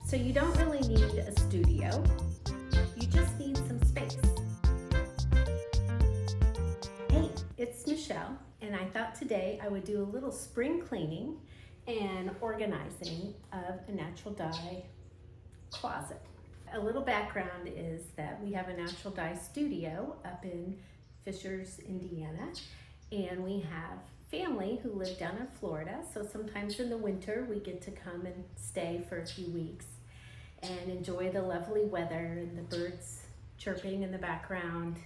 So you don't really need a studio, you just need some space. Hey, it's Michelle, and I thought today I would do a little spring cleaning and organizing of a natural dye closet. A little background is that we have a natural dye studio up in Fishers, Indiana, and we have family who live down in Florida, so sometimes in the winter we get to come and stay for a few weeks and enjoy the lovely weather and the birds chirping in the background.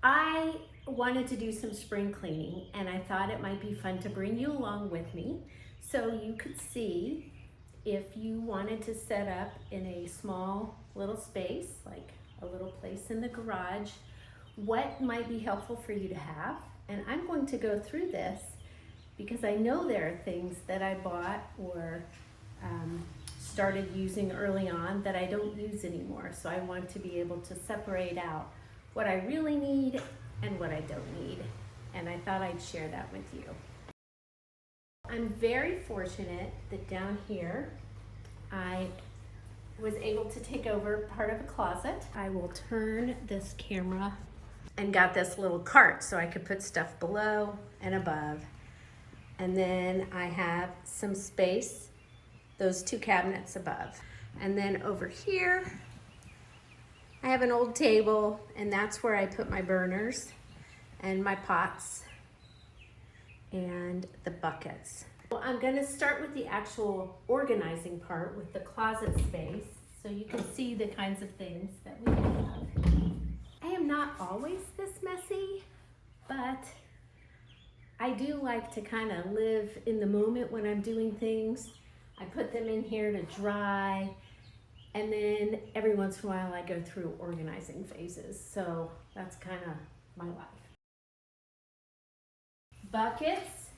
I wanted to do some spring cleaning, and I thought it might be fun to bring you along with me so you could see if you wanted to set up in a small little space, like a little place in the garage, what might be helpful for you to have. And I'm going to go through this because I know there are things that I bought or started using early on that I don't use anymore. So I want to be able to separate out what I really need and what I don't need. And I thought I'd share that with you. I'm very fortunate that down here I was able to take over part of a closet. I will turn this camera and got this little cart so I could put stuff below and above. And then I have some space, those two cabinets above. And then over here, I have an old table, and that's where I put my burners and my pots and the buckets. Well, I'm gonna start with the actual organizing part with the closet space so you can see the kinds of things that we have. I am not always this messy, but I do like to kind of live in the moment when I'm doing things. I put them in here to dry, and then every once in a while I go through organizing phases. So that's kind of my life. Buckets,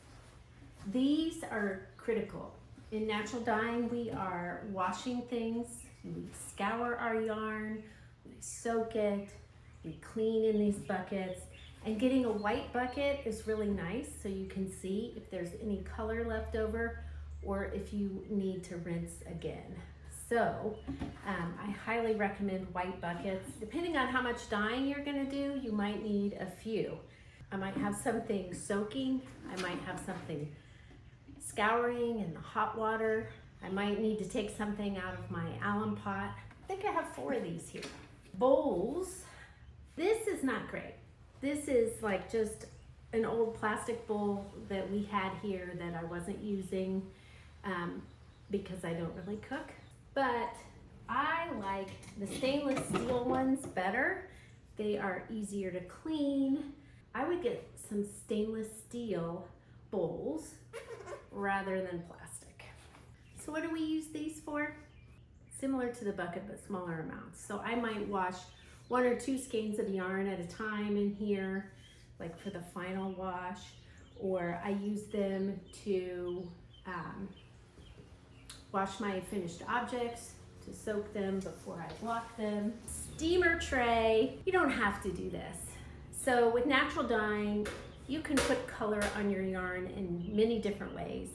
these are critical. In natural dyeing, we are washing things, we scour our yarn, we soak it, we clean in these buckets, and getting a white bucket is really nice so you can see if there's any color left over or if you need to rinse again. So I highly recommend white buckets. Depending on how much dyeing you're gonna do, you might need a few. I might have something soaking, I might have something scouring in the hot water. I might need to take something out of my alum pot. I think I have 4 of these here. Bowls, this is not great. This is like just an old plastic bowl that we had here that I wasn't using because I don't really cook. But I like the stainless steel ones better. They are easier to clean. I would get some stainless steel bowls rather than plastic. So what do we use these for? Similar to the bucket, but smaller amounts. So I might wash 1 or 2 skeins of yarn at a time in here, like for the final wash, or I use them to wash my finished objects, to soak them before I block them. Steamer tray, you don't have to do this. So with natural dyeing, you can put color on your yarn in many different ways.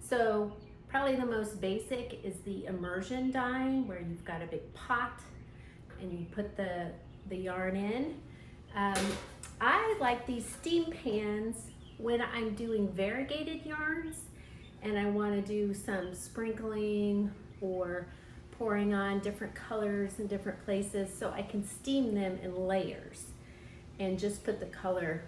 So probably the most basic is the immersion dyeing, where you've got a big pot and you put the yarn in. I like these steam pans when I'm doing variegated yarns and I want to do some sprinkling or pouring on different colors in different places, so I can steam them in layers and just put the color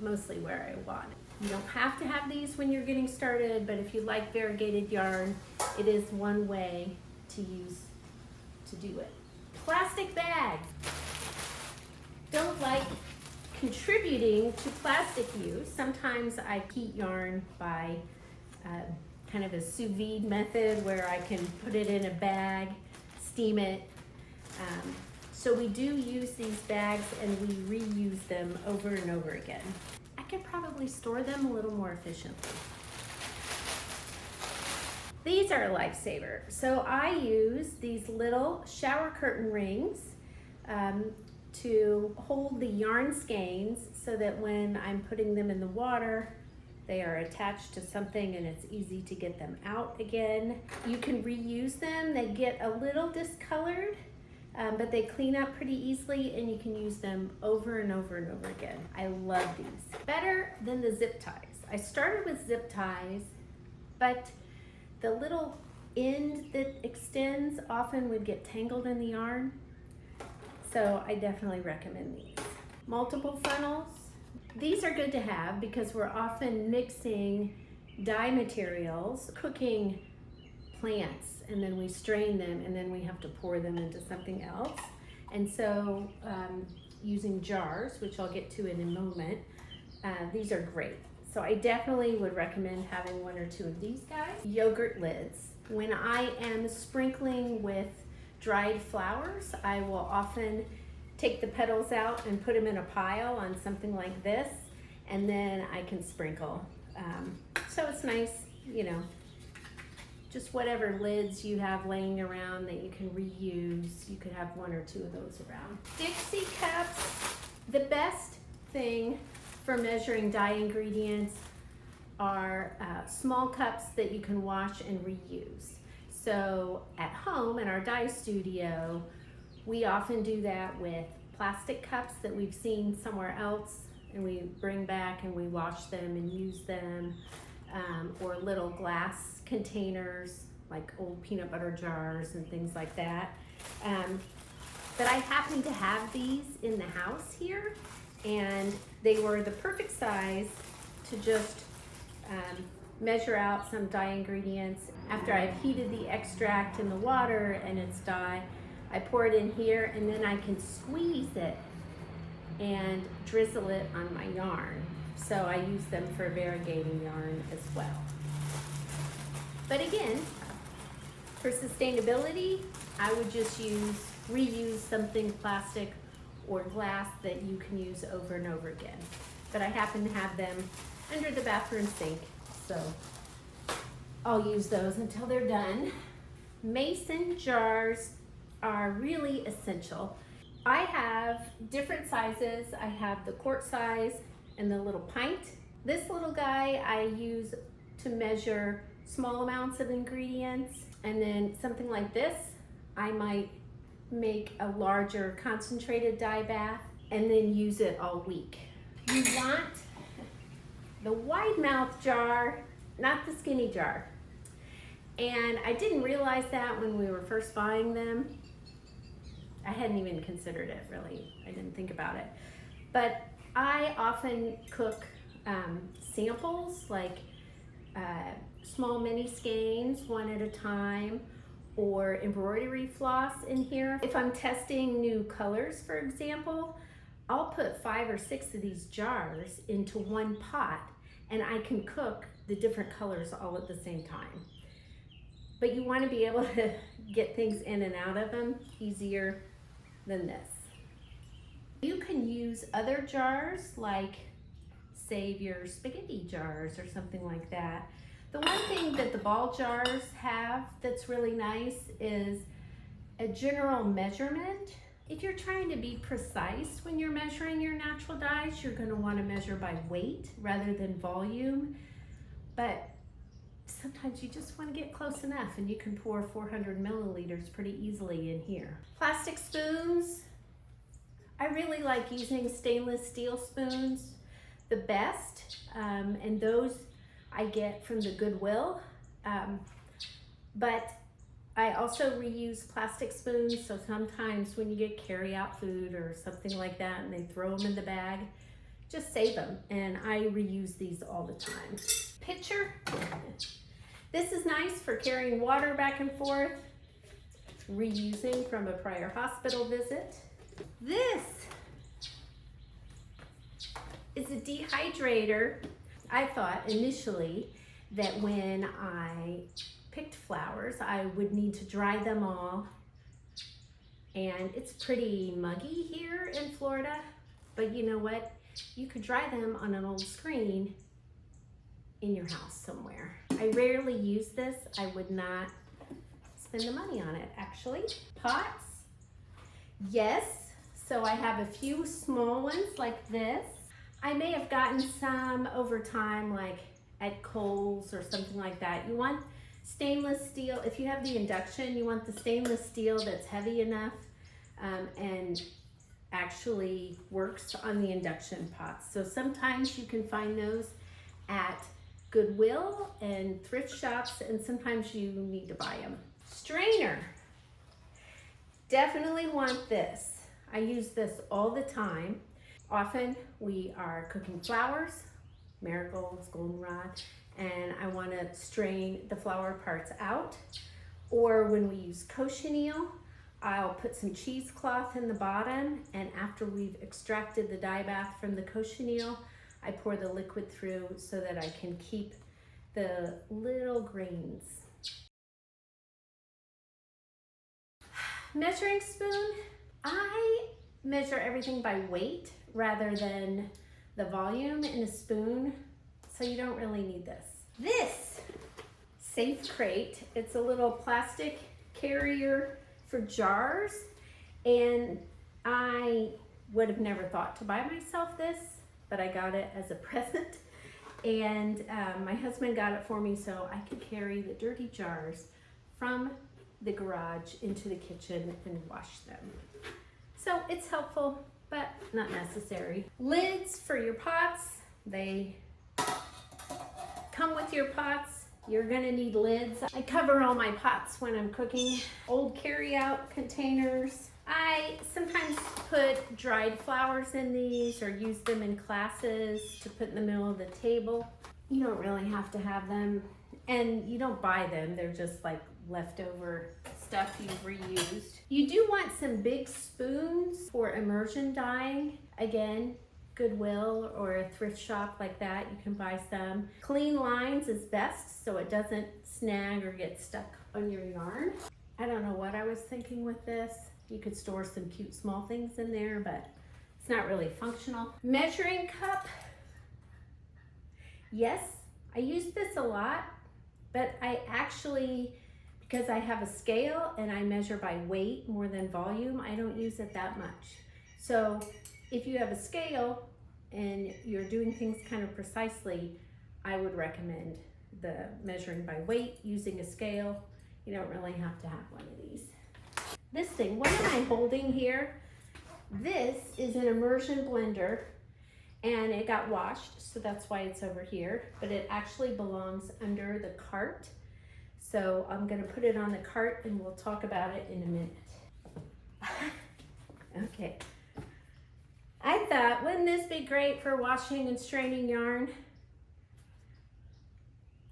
mostly where I want it. You don't have to have these when you're getting started, but if you like variegated yarn, it is one way to use to do it. Plastic bags. Don't like contributing to plastic use. Sometimes I heat yarn by kind of a sous vide method where I can put it in a bag, steam it. So we do use these bags and we reuse them over and over again. I could probably store them a little more efficiently. These are a lifesaver. So I use these little shower curtain rings to hold the yarn skeins so that when I'm putting them in the water, They are attached to something and it's easy to get them out again. You can reuse them. They get a little discolored, but they clean up pretty easily and you can use them over and over and over again. I love these. Better than the zip ties. I started with zip ties, but the little end that extends often would get tangled in the yarn. So I definitely recommend these. Multiple funnels. These are good to have because we're often mixing dye materials, cooking plants, and then we strain them and then we have to pour them into something else. And so using jars, which I'll get to in a moment, these are great. So I definitely would recommend having one or two of these guys. Yogurt lids. When I am sprinkling with dried flowers, I will often take the petals out and put them in a pile on something like this, and then I can sprinkle. So it's nice, you know, just whatever lids you have laying around that you can reuse, you could have one or two of those around. Dixie cups. The best thing for measuring dye ingredients are small cups that you can wash and reuse. So at home in our dye studio, we often do that with plastic cups that we've seen somewhere else, and we bring back and we wash them and use them, or little glass containers like old peanut butter jars and things like that. But I happen to have these in the house here, and they were the perfect size to just measure out some dye ingredients. After I've heated the extract in the water and it's dye, I pour it in here and then I can squeeze it and drizzle it on my yarn. So I use them for variegating yarn as well. But again, for sustainability, I would just reuse something plastic or glass that you can use over and over again. But I happen to have them under the bathroom sink, so I'll use those until they're done. Mason jars are really essential. I have different sizes. I have the quart size and the little pint. This little guy I use to measure small amounts of ingredients, and then something like this, I might make a larger concentrated dye bath and then use it all week. You want the wide mouth jar, not the skinny jar. And I didn't realize that when we were first buying them. I hadn't even considered it, really. I didn't think about it. But I often cook samples, like small mini skeins, one at a time, or embroidery floss in here. If I'm testing new colors, for example, I'll put 5 or 6 of these jars into one pot, and I can cook the different colors all at the same time. But you want to be able to get things in and out of them easier than this. You can use other jars, like save your spaghetti jars or something like that. The one thing that the ball jars have that's really nice is a general measurement. If you're trying to be precise when you're measuring your natural dyes, you're going to want to measure by weight rather than volume. But sometimes you just want to get close enough, and you can pour 400 milliliters pretty easily in here. Plastic spoons. I really like using stainless steel spoons the best, and those I get from the Goodwill. But I also reuse plastic spoons, so sometimes when you get carry-out food or something like that and they throw them in the bag, just save them, and I reuse these all the time. Pitcher. This is nice for carrying water back and forth, reusing from a prior hospital visit. This is a dehydrator. I thought initially that when I picked flowers, I would need to dry them all. And it's pretty muggy here in Florida, but you know what? You could dry them on an old screen in your house somewhere. I rarely use this. I would not spend the money on it, actually. Pots, yes. So I have a few small ones like this. I may have gotten some over time, like at Kohl's or something like that. You want stainless steel. If you have the induction, you want the stainless steel that's heavy enough and actually works on the induction pots. So sometimes you can find those at Goodwill and thrift shops, and sometimes you need to buy them. Strainer. Definitely want this. I use this all the time. Often we are cooking flowers, marigolds, goldenrod, and I want to strain the flower parts out. Or when we use cochineal, I'll put some cheesecloth in the bottom, and after we've extracted the dye bath from the cochineal, I pour the liquid through so that I can keep the little grains. Measuring spoon. I measure everything by weight rather than the volume in a spoon, so you don't really need this. This Safe Crate, it's a little plastic carrier for jars, and I would have never thought to buy myself this, but I got it as a present, and my husband got it for me so I could carry the dirty jars from the garage into the kitchen and wash them. So it's helpful, but not necessary. Lids for your pots. They come with your pots. You're gonna need lids. I cover all my pots when I'm cooking. Old carry-out containers. I sometimes put dried flowers in these or use them in classes to put in the middle of the table. You don't really have to have them, and you don't buy them. They're just like leftover stuff you've reused. You do want some big spoons for immersion dyeing. Again, Goodwill or a thrift shop like that, you can buy some. Clean lines is best so it doesn't snag or get stuck on your yarn. I don't know what I was thinking with this. You could store some cute small things in there, but it's not really functional. Measuring cup. Yes, I use this a lot, but I actually, because I have a scale and I measure by weight more than volume, I don't use it that much. So if you have a scale and you're doing things kind of precisely, I would recommend the measuring by weight, using a scale. You don't really have to have one of these. This thing, what am I holding here? This is an immersion blender, and it got washed, so that's why it's over here, but it actually belongs under the cart. So I'm gonna put it on the cart and we'll talk about it in a minute. Okay. I thought, wouldn't this be great for washing and straining yarn?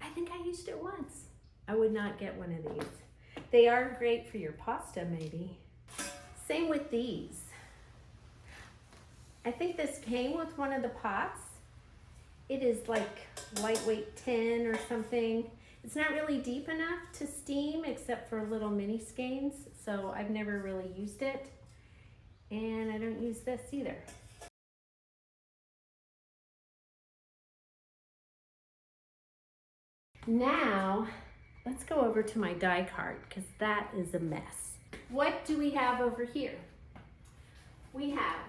I think I used it once. I would not get one of these. They are great for your pasta, maybe. Same with these. I think this came with one of the pots. It is like lightweight tin or something. It's not really deep enough to steam except for little mini skeins, so I've never really used it. And I don't use this either. Now, let's go over to my die cart because that is a mess. What do we have over here? We have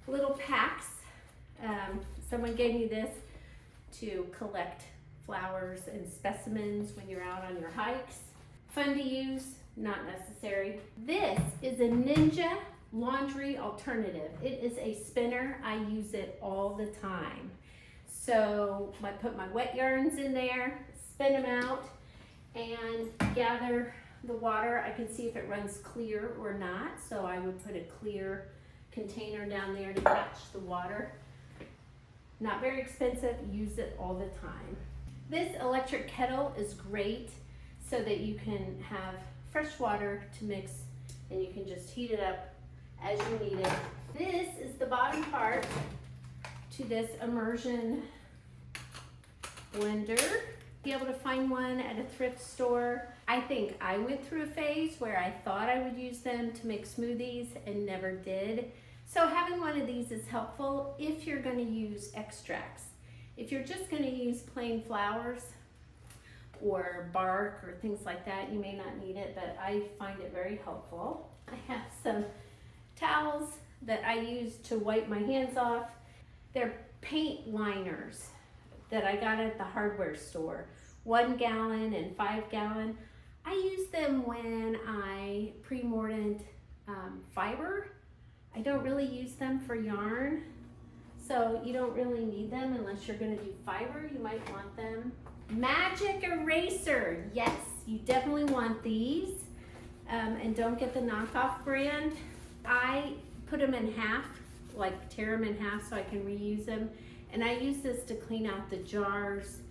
little packs. Someone gave me this to collect flowers and specimens when you're out on your hikes. Fun to use, not necessary. This is a Ninja laundry alternative. It is a spinner. I use it all the time. So I put my wet yarns in there, spin them out, and gather the water. I can see if it runs clear or not, so I would put a clear container down there to catch the water. Not very expensive, use it all the time. This electric kettle is great so that you can have fresh water to mix and you can just heat it up as you need it. This is the bottom part to this immersion blender. Be able to find one at a thrift store. I think I went through a phase where I thought I would use them to make smoothies and never did. So having one of these is helpful if you're going to use extracts. If you're just going to use plain flowers or bark or things like that, you may not need it, but I find it very helpful. I have some towels that I use to wipe my hands off. They're paint liners that I got at the hardware store, 1 gallon and 5 gallon. I use them when I pre-mordant fiber. I don't really use them for yarn, so you don't really need them unless you're going to do fiber. You might want them. Magic eraser, yes, you definitely want these, and don't get the knockoff brand. I put them in half, like tear them in half so I can reuse them, and I use this to clean out the jars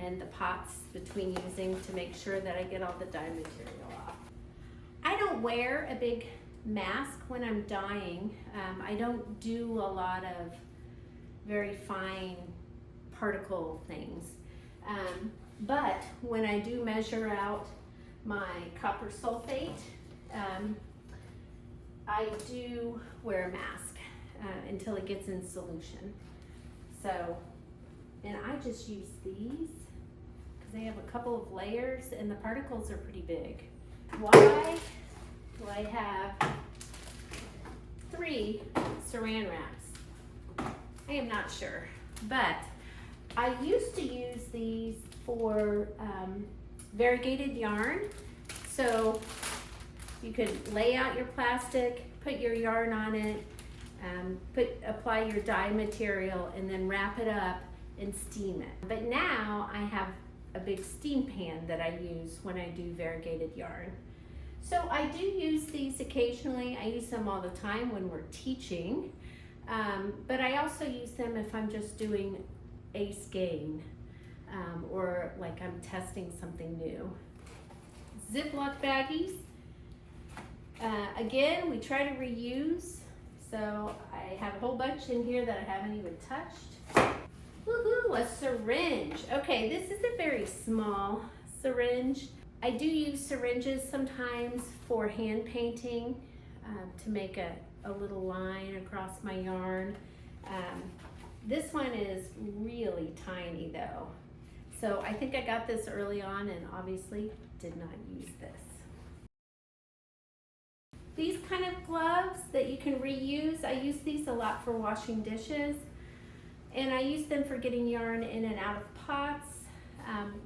and the pots between using to make sure that I get all the dye material off. I don't wear a big mask when I'm dyeing. I don't do a lot of very fine particle things. But when I do measure out my copper sulfate, I do wear a mask until it gets in solution. So, and I just use these because they have a couple of layers and the particles are pretty big. Why do I have 3 saran wraps? I am not sure, but I used to use these for variegated yarn. So you could lay out your plastic, put your yarn on it, apply your dye material, and then wrap it up and steam it. But now I have a big steam pan that I use when I do variegated yarn. So I do use these occasionally. I use them all the time when we're teaching, but I also use them if I'm just doing a skein or like I'm testing something new. Ziploc baggies. Again, we try to reuse. So I have a whole bunch in here that I haven't even touched. Woohoo, a syringe. Okay, this is a very small syringe. I do use syringes sometimes for hand painting to make a little line across my yarn. This one is really tiny though. So I think I got this early on and obviously did not use this. These kind of gloves that you can reuse, I use these a lot for washing dishes, and I use them for getting yarn in and out of pots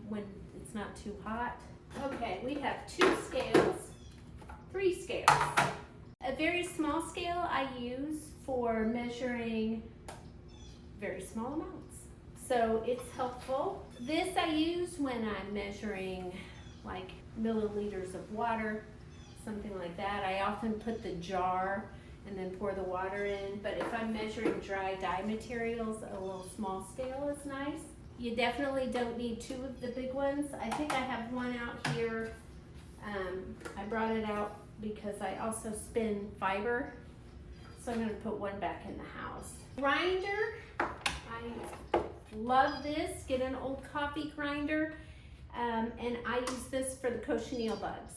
when it's not too hot. Okay, we have 2 scales, 3 scales. A very small scale I use for measuring very small amounts, so it's helpful. This I use when I'm measuring like milliliters of water, something like that. I often put the jar and then pour the water in, but if I'm measuring dry dye materials, a little small scale is nice. You definitely don't need 2 of the big ones. I think I have one out here. I brought it out because I also spin fiber, so I'm going to put one back in the house. Grinder, I love this. Get an old coffee grinder, and I use this for the cochineal bugs.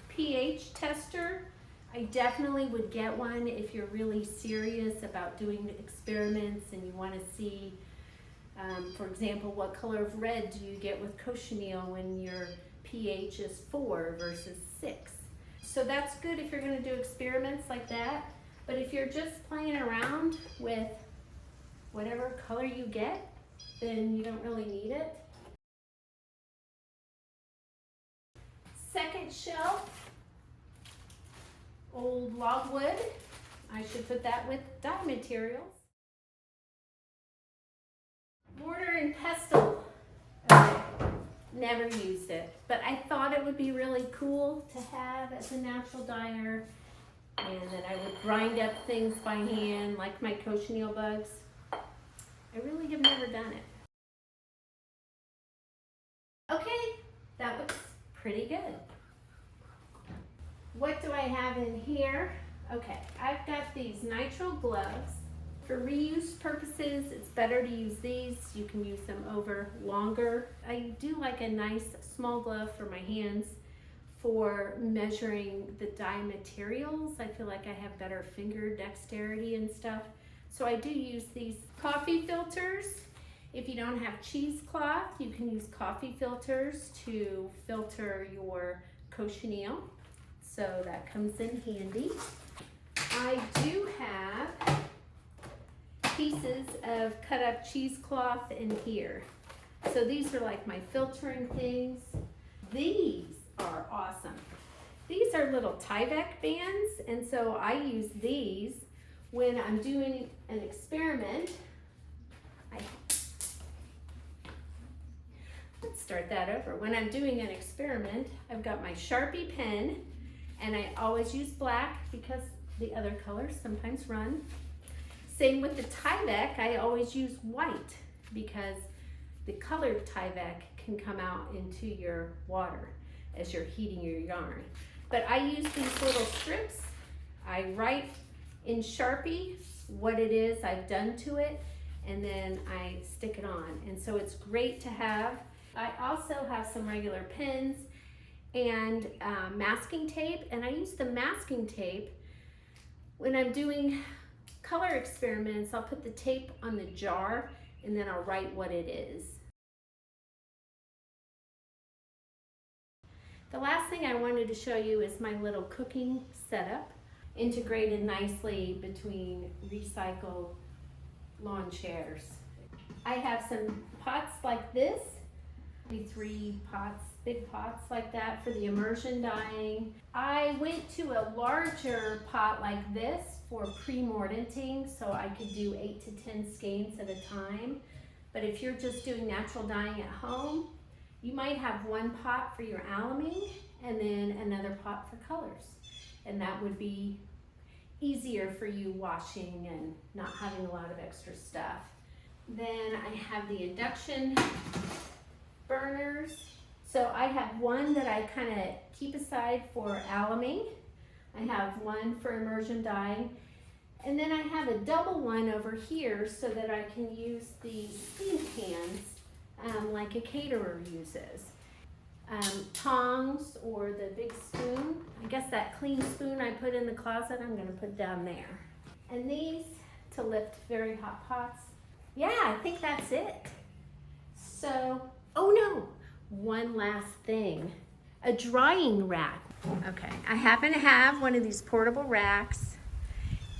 pH tester, I definitely would get one if you're really serious about doing experiments and you want to see, for example, what color of red do you get with cochineal when your pH is 4 versus 6. So that's good if you're going to do experiments like that. But if you're just playing around with whatever color you get, then you don't really need it. Second shelf, old logwood. I should put that with dye materials. Mortar and pestle. Okay. Never used it, but I thought it would be really cool to have as a natural dyer, and that I would grind up things by hand like my cochineal bugs. I really have never done it. Okay, that looks pretty good. What do I have in here? Okay, I've got these nitrile gloves. For reuse purposes, it's better to use these. You can use them over longer. I do like a nice small glove for my hands for measuring the dye materials. I feel like I have better finger dexterity and stuff. So I do use these coffee filters. If you don't have cheesecloth, you can use coffee filters to filter your cochineal. So that comes in handy. I do have pieces of cut up cheesecloth in here. So these are like my filtering things. These are awesome. These are little Tyvek bands, and so I use these when I'm doing an experiment. Let's start that over. When I'm doing an experiment, I've got my Sharpie pen, and I always use black because the other colors sometimes run. Same with the Tyvek, I always use white because the colored Tyvek can come out into your water as you're heating your yarn. But I use these little strips. I write in Sharpie what it is I've done to it, and then I stick it on. And so it's great to have. I also have some regular pens and masking tape, and I use the masking tape when I'm doing color experiments. I'll put the tape on the jar and then I'll write what it is. The last thing I wanted to show you is my little cooking setup, integrated nicely between recycled lawn chairs. I have some pots like this, maybe 3 pots, big pots like that for the immersion dyeing. I went to a larger pot like this for pre-mordanting, so I could do 8 to 10 skeins at a time. But if you're just doing natural dyeing at home, you might have 1 pot for your aluming and then another pot for colors. And that would be easier for you washing and not having a lot of extra stuff. Then I have the induction burners. So I have one that I kind of keep aside for aluming. I have one for immersion dyeing. And then I have a double one over here so that I can use the steam pans like a caterer uses. Tongs or the big spoon. I guess that clean spoon I put in the closet, I'm going to put down there. And these to lift very hot pots. Yeah, I think that's it. So, oh no, one last thing. A drying rack. Okay, I happen to have one of these portable racks,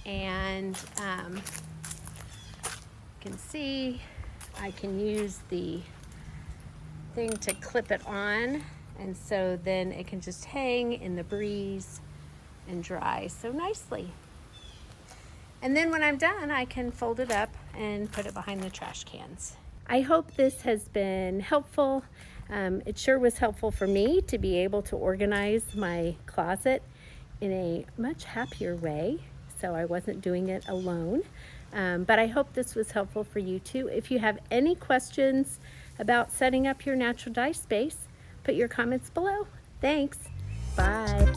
and you can see I can use the thing to clip it on, and so then it can just hang in the breeze and dry so nicely. And then when I'm done, I can fold it up and put it behind the trash cans. I hope this has been helpful. It sure was helpful for me to be able to organize my closet in a much happier way, so I wasn't doing it alone. But I hope this was helpful for you too. If you have any questions about setting up your natural dye space, put your comments below. Thanks. Bye.